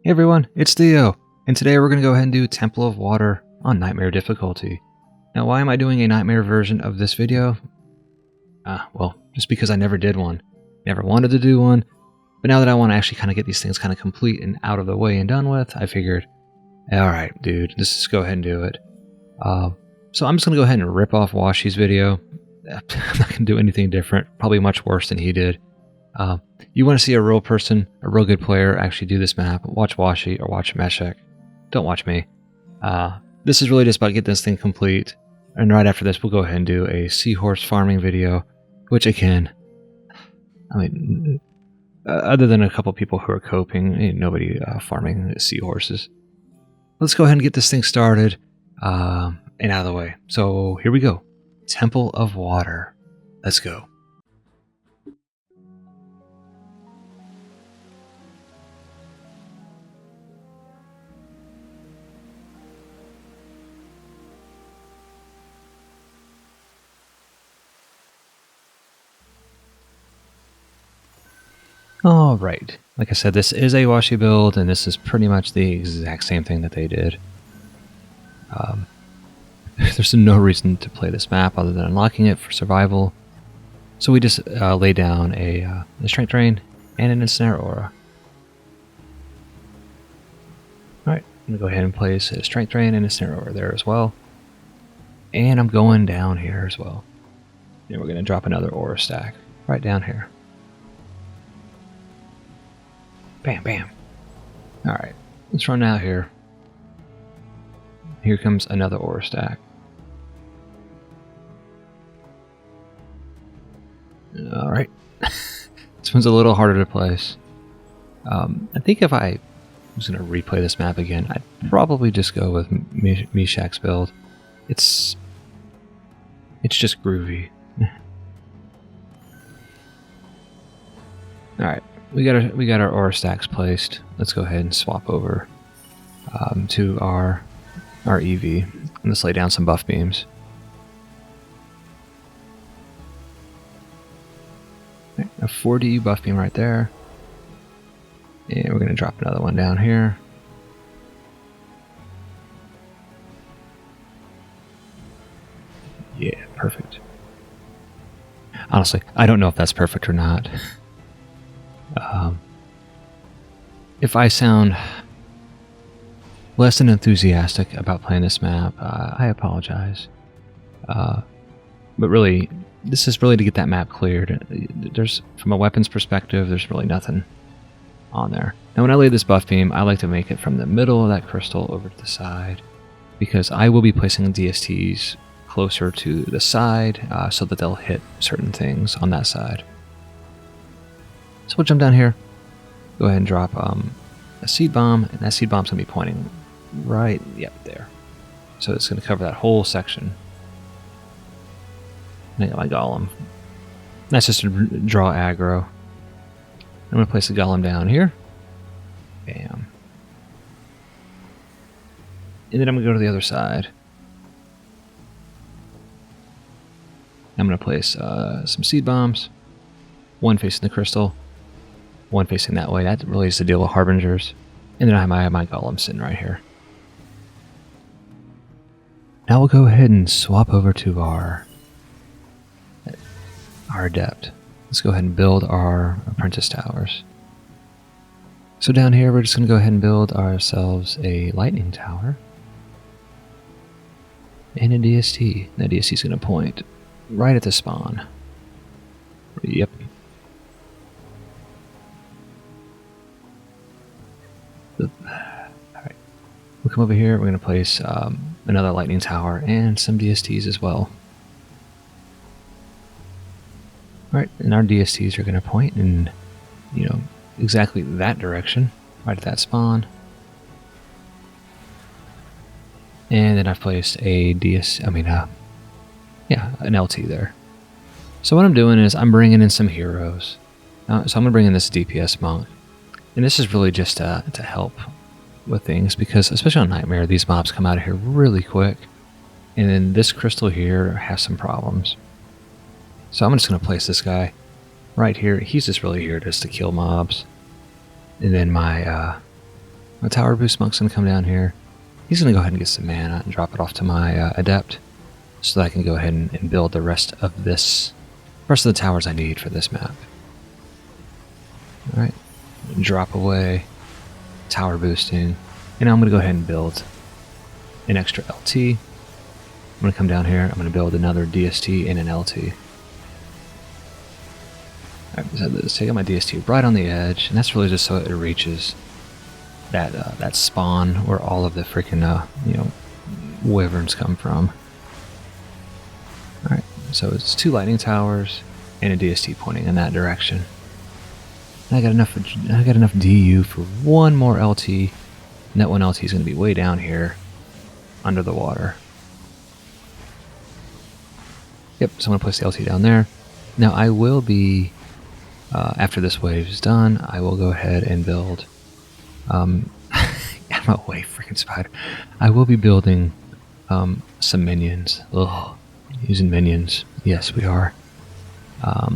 Hey everyone, it's Theo, and today we're going to go ahead and do Temple of Water on Nightmare difficulty. Now why am I doing a Nightmare version of this video? Well, just because I never did one. Never wanted to do one, but now that I want to actually kind of get these things kind of complete and out of the way and done with, I figured, alright dude, let's just go ahead and do it. So I'm just going to go ahead and rip off Washi's video. I'm not going to do anything different, probably much worse than he did. You want to see a real person, a real good player actually do this map, watch Washi or watch Meshek. Don't watch me. This is really just about getting this thing complete. And right after this, we'll go ahead and do a seahorse farming video, which again, I mean, other than a couple people who are coping, ain't nobody farming seahorses. Let's go ahead and get this thing started and out of the way. So here we go. Temple of Water. Let's go. Alright, like I said, this is a Washi build, and this is pretty much the exact same thing that they did. There's no reason to play this map other than unlocking it for survival. So we just lay down a strength drain and an ensnare aura. Alright, I'm going to go ahead and place a strength drain and a ensnare aura there as well. And I'm going down here as well. And we're going to drop another aura stack right down here. Bam, bam. Alright, let's run out here. Here comes another ore stack. Alright. This one's a little harder to place. I think if I was going to replay this map again, I'd probably just go with Meshek's build. It's just groovy. Alright. We got our ore stacks placed. Let's go ahead and swap over to our EV and let's lay down some buff beams. Right, a 4D buff beam right there, and we're going to drop another one down here. Yeah, perfect. Honestly, I don't know if that's perfect or not. If I sound less than enthusiastic about playing this map, I apologize. But really, this is really to get that map cleared. There's, from a weapons perspective, there's really nothing on there. Now when I lay this buff beam, I like to make it from the middle of that crystal over to the side, because I will be placing DSTs closer to the side so that they'll hit certain things on that side. So we'll jump down here, go ahead and drop a seed bomb, and that seed bomb's going to be pointing right, there. So it's going to cover that whole section. And I got my golem. That's just to draw aggro. I'm going to place the golem down here. Bam. And then I'm going to go to the other side. I'm going to place some seed bombs. One facing the crystal. One facing that way. That really is to deal with harbingers. And then I have my golem sitting right here. Now we'll go ahead and swap over to our adept. Let's go ahead and build our apprentice towers. So down here we're just going to go ahead and build ourselves a lightning tower. And a DST. That DST is going to point right at the spawn. Yep. Alright, we'll come over here, we're going to place another lightning tower and some DSTs as well. Alright, and our DSTs are going to point in, exactly that direction, right at that spawn. And then I've placed an LT there. So what I'm doing is I'm bringing in some heroes. So I'm going to bring in this DPS monk. And this is really just to help with things, because especially on Nightmare, these mobs come out of here really quick. And then this crystal here has some problems. So I'm just going to place this guy right here. He's just really here just to kill mobs. And then my my tower boost monk's going to come down here. He's going to go ahead and get some mana and drop it off to my adept, so that I can go ahead and build the rest of the towers I need for this map. Alright, drop away, tower boosting, and now I'm going to go ahead and build an extra LT. I'm going to come down here, I'm going to build another DST and an LT. Alright, so let's take out my DST right on the edge, and that's really just so it reaches that spawn where all of the freaking wyverns come from. Alright, so it's 2 lightning towers and a DST pointing in that direction. I got enough DU for one more LT, and that one LT is going to be way down here under the water. Yep, so I'm going to place the LT down there. Now I will be, after this wave is done, I will go ahead and build, I'm away, freaking spider. I will be building some minions. Ugh, using minions. Yes, we are.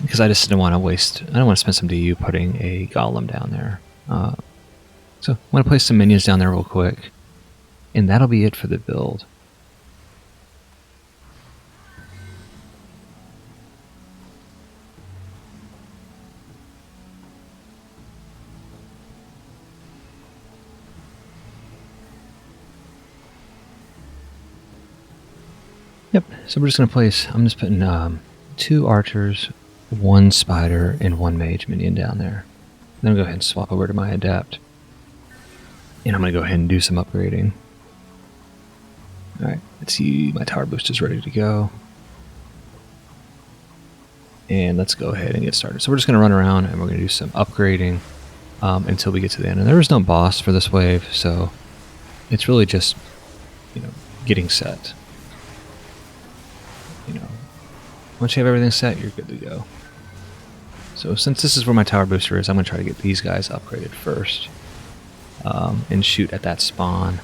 Because I just didn't want to waste, I don't want to spend some DU putting a golem down there. So I'm going to place some minions down there real quick, and that'll be it for the build. Yep, so we're just going to place, I'm just putting 2 archers, 1 spider, and 1 mage minion down there. Then I'll go ahead and swap over to my adept. And I'm going to go ahead and do some upgrading. Alright, let's see, my tower boost is ready to go. And let's go ahead and get started. So we're just going to run around and we're going to do some upgrading until we get to the end. And there is no boss for this wave, so it's really just, getting set. Once you have everything set, you're good to go. So since this is where my tower booster is, I'm going to try to get these guys upgraded first. And shoot at that spawn.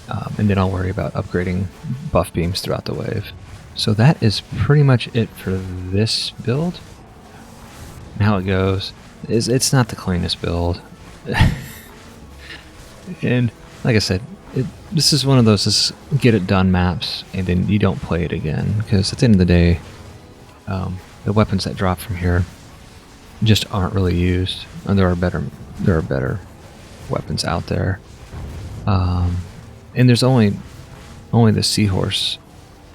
And then I'll worry about upgrading buff beams throughout the wave. So that is pretty much it for this build. And how it goes is it's not the cleanest build. And like I said, this is one of those just get it done maps, and then you don't play it again, because at the end of the day, the weapons that drop from here just aren't really used, and there are better weapons out there. And there's only the seahorse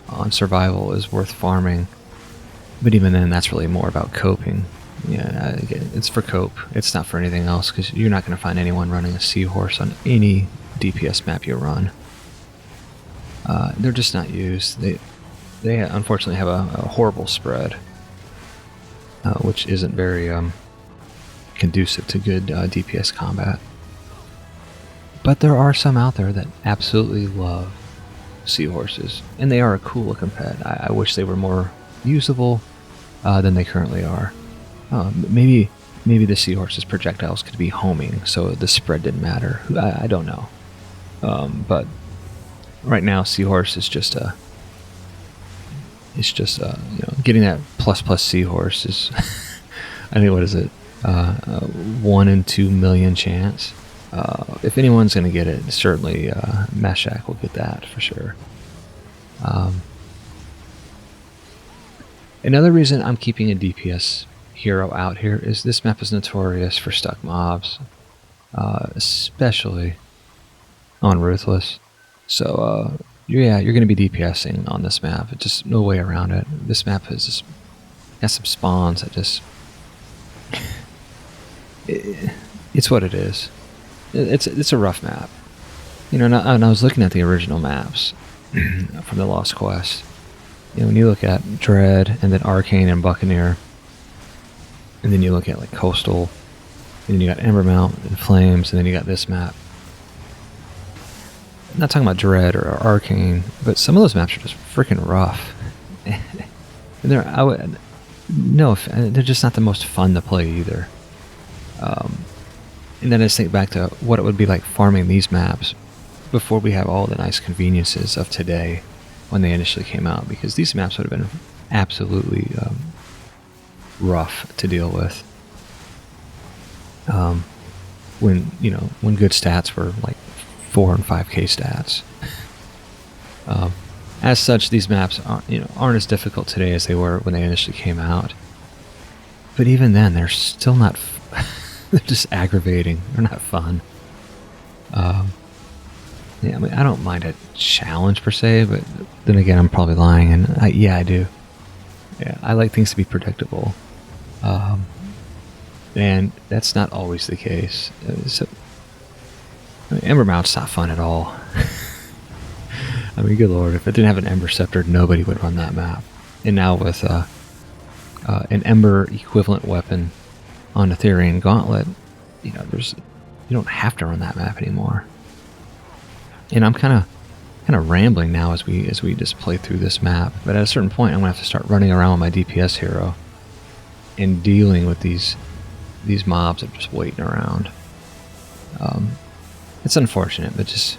on survival is worth farming, but even then, that's really more about coping. Yeah, it's for cope. It's not for anything else, because you're not going to find anyone running a seahorse on any DPS map you run. They're just not used. They unfortunately have a horrible spread, which isn't very conducive to good DPS combat. But there are some out there that absolutely love seahorses, and they are a cool looking pet. I wish they were more usable than they currently are. Maybe the seahorse's projectiles could be homing, so the spread didn't matter. I don't know. But right now, seahorse is just getting that plus seahorse is, I think, what is it? 1 in 2 million chance. If anyone's going to get it, certainly Meshach will get that for sure. Another reason I'm keeping a DPS hero out here is this map is notorious for stuck mobs, especially on Ruthless. So yeah, you're going to be DPSing on this map. It's just no way around it. This map has some spawns that just it's what it is. It's a rough map. And I was looking at the original maps from the Lost Quest. When you look at Dread and then Arcane and Buccaneer, and then you look at like Coastal, and then you got Embermount and Flames, and then you got this map. I'm not talking about Dread or Arcane, but some of those maps are just freaking rough. And they're just not the most fun to play either. And then I just think back to what it would be like farming these maps before we have all the nice conveniences of today when they initially came out, because these maps would have been absolutely rough to deal with. when, you know, when good stats were like 4 and 5k stats. As such, these maps aren't as difficult today as they were when they initially came out. But even then, they're still not. They're just aggravating. They're not fun. Yeah, I mean, I don't mind a challenge per se, but then again, I'm probably lying, and yeah, I do. Yeah, I like things to be predictable, and that's not always the case. So, I mean, Ember Mount's not fun at all. I mean, good lord, if it didn't have an Ember Scepter, nobody would run that map. And now with an Ember equivalent weapon on Ethereum Gauntlet, you know, you don't have to run that map anymore. And I'm kind of rambling now as we just play through this map. But at a certain point, I'm gonna have to start running around with my DPS hero and dealing with these mobs that are just waiting around. It's unfortunate, but just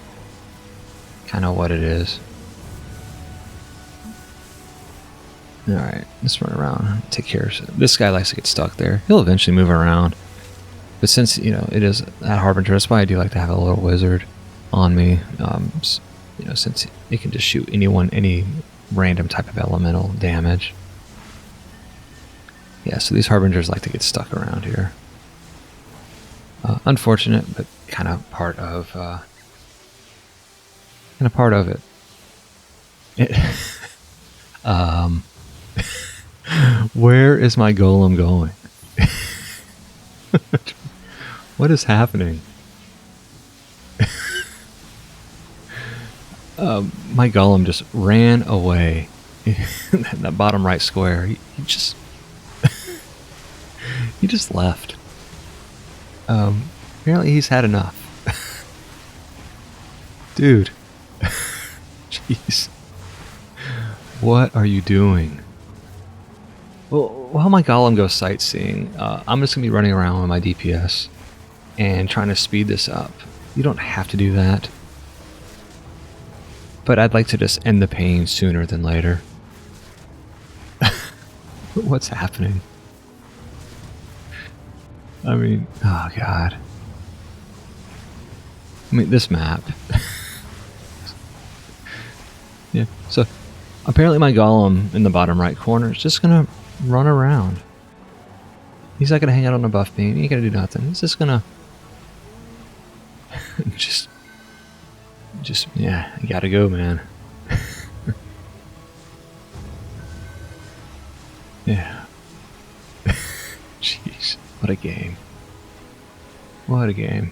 kind of what it is. Alright, let's run around, take care of this guy. Likes to get stuck there. He'll eventually move around. But since, you know, it is that Harbinger, that's why I do like to have a little wizard on me. You know, since it can just shoot any random type of elemental damage. Yeah, so these Harbingers like to get stuck around here. Unfortunate, but kind of part of it. Where is my golem going? What is happening? My golem just ran away in that bottom right square. He just he just left. Apparently he's had enough. Dude. Jeez. What are you doing? Well, while my golem goes sightseeing, I'm just going to be running around with my DPS and trying to speed this up. You don't have to do that. But I'd like to just end the pain sooner than later. What's happening? I mean, oh god. I mean, this map. Yeah, so apparently my golem in the bottom right corner is just gonna run around. He's not gonna hang out on a buff beam. He ain't gonna do nothing. He's just gonna just yeah, you gotta go, man. Yeah. Jeez, what a game. What a game.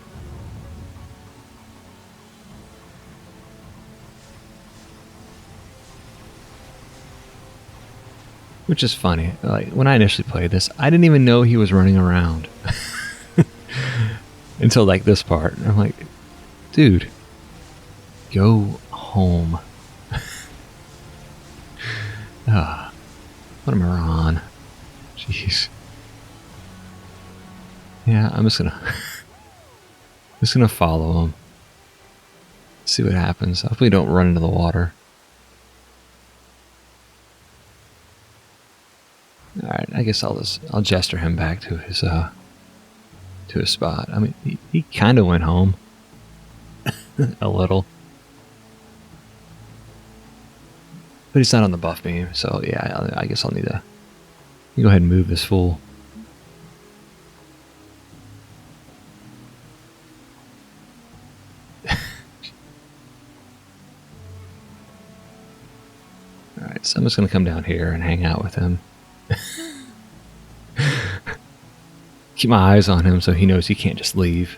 Which is funny. Like, when I initially played this, I didn't even know he was running around. Until like this part. I'm like, dude, go home. Ah, what a moron. Jeez. Yeah, I'm just gonna follow him. See what happens. Hopefully don't run into the water. Alright, I guess I'll gesture him back to his spot. I mean, he kinda went home. A little. But he's not on the buff beam, so yeah, I guess I'll need to go ahead and move this fool. Alright, so I'm just gonna come down here and hang out with him. Keep my eyes on him so he knows he can't just leave.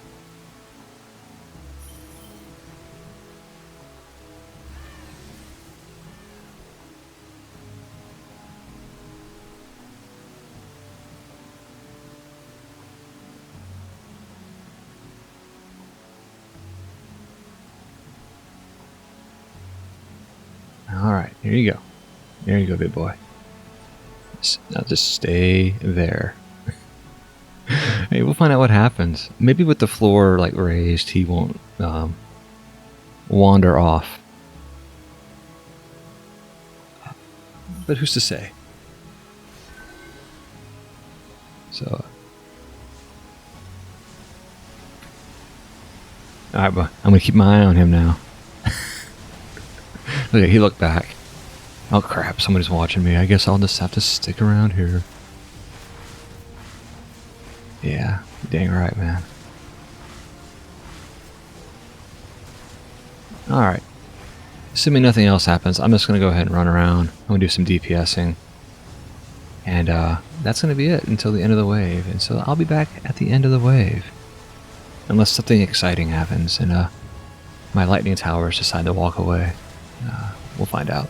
Alright, here you go. There you go, big boy. Now just stay there. Hey, we'll find out what happens. Maybe with the floor like raised, he won't wander off. But who's to say? So Alright, but I'm gonna keep my eye on him now. Look, he looked back. Oh crap, somebody's watching me. I guess I'll just have to stick around here. Yeah, dang right, man. Alright. Assuming nothing else happens, I'm just gonna go ahead and run around. I'm gonna do some DPSing. And that's gonna be it until the end of the wave. And so I'll be back at the end of the wave. Unless something exciting happens and my lightning towers decide to walk away. We'll find out.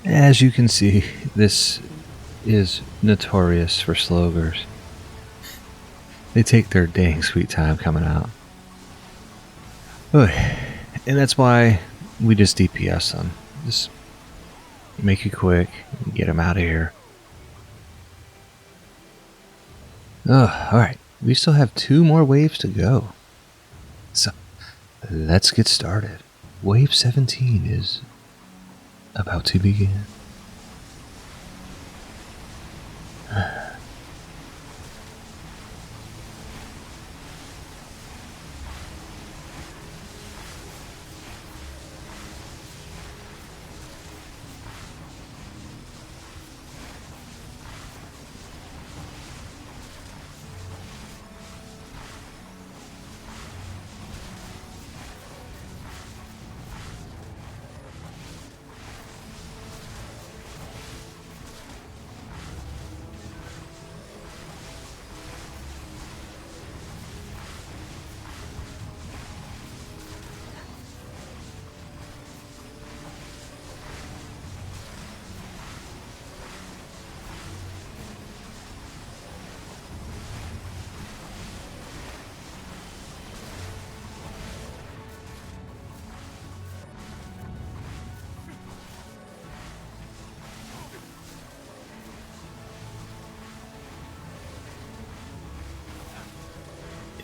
As you can see, this is notorious for slogers. They take their dang sweet time coming out. And that's why we just DPS them. Just make it quick, get them out of here. Alright, we still have 2 more waves to go. So, let's get started. Wave 17 is about to begin.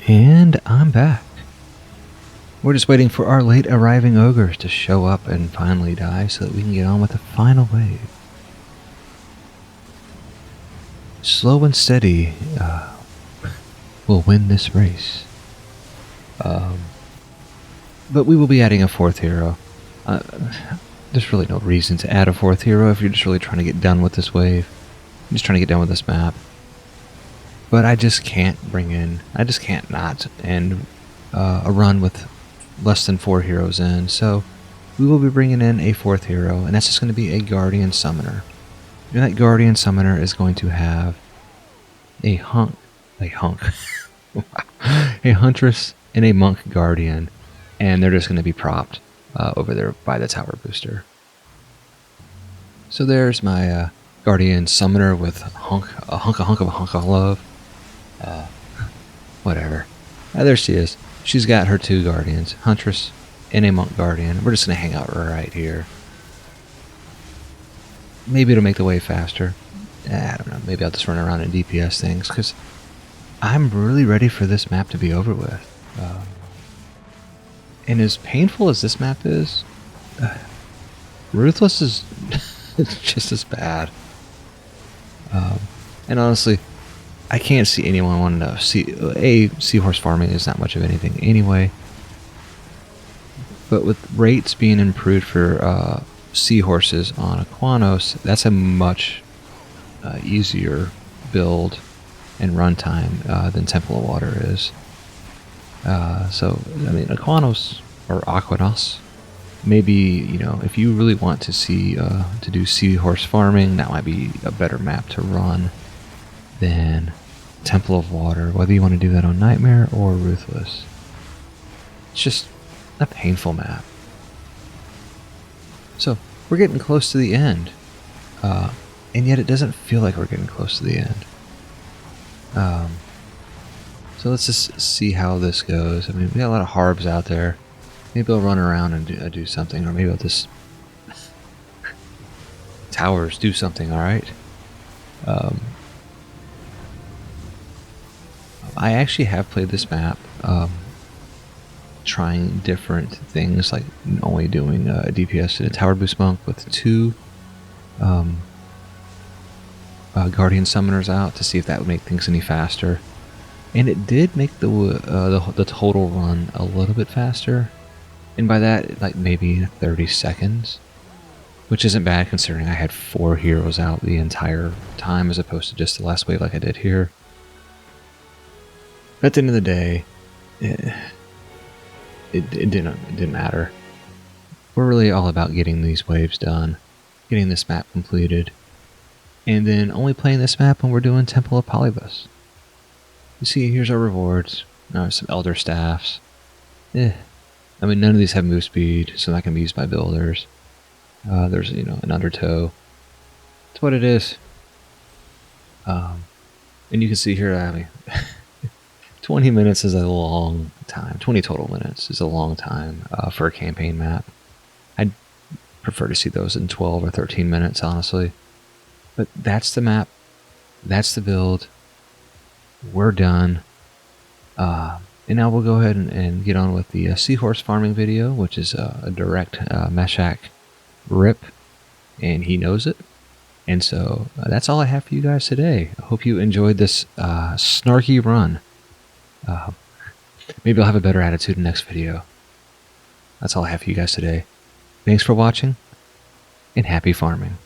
And I'm back. We're just waiting for our late arriving ogres to show up and finally die so that we can get on with the final wave. Slow and steady will win this race. But we will be adding a 4th hero. There's really no reason to add a 4th hero if you're just really trying to get done with this wave. I'm just trying to get done with this map. But I just can't not end a run with less than 4 heroes in. So we will be bringing in a 4th hero, and that's just going to be a Guardian Summoner. And that Guardian Summoner is going to have a Huntress and a Monk Guardian, and they're just going to be propped over there by the tower booster. So there's my Guardian Summoner with a hunk of love. Whatever. There she is. She's got her 2 Guardians, Huntress and a Monk Guardian. We're just going to hang out right here. Maybe it'll make the wave faster. I don't know. Maybe I'll just run around and DPS things, because I'm really ready for this map to be over with. And as painful as this map is, Ruthless is just as bad. And honestly, I can't see anyone wanting to see... Seahorse farming is not much of anything anyway. But with rates being improved for seahorses on Aquanos, that's a much easier build and runtime than Temple of Water is. So, I mean, Aquanos or Aquanos, maybe, you know, if you really want to see to do seahorse farming, that might be a better map to run than Temple of Water, whether you want to do that on Nightmare or Ruthless. It's just a painful map. So, we're getting close to the end. And yet it doesn't feel like we're getting close to the end. So let's just see how this goes. I mean, we got a lot of harbs out there. Maybe I'll run around and do something, or maybe I'll just... Towers, do something, alright? I actually have played this map, trying different things, like only doing a DPS and a tower boost monk with 2 Guardian Summoners out to see if that would make things any faster. And it did make the total run a little bit faster. And by that, like maybe 30 seconds. Which isn't bad considering I had 4 heroes out the entire time as opposed to just the last wave like I did here. But at the end of the day, it didn't matter. We're really all about getting these waves done, getting this map completed, and then only playing this map when we're doing Temple of Polybus. You see, here's our rewards. Some Elder Staffs. I mean, none of these have move speed, so that can be used by builders. There's, you know, an Undertow. That's what it is. And you can see here, I mean, 20 minutes is a long time. 20 total minutes is a long time for a campaign map. I'd prefer to see those in 12 or 13 minutes, honestly. But that's the map. That's the build. We're done. And now we'll go ahead and get on with the seahorse farming video, which is a direct Meshach rip, and he knows it. And so that's all I have for you guys today. I hope you enjoyed this snarky run. Maybe I'll have a better attitude in the next video. That's all I have for you guys today. Thanks for watching, and happy farming.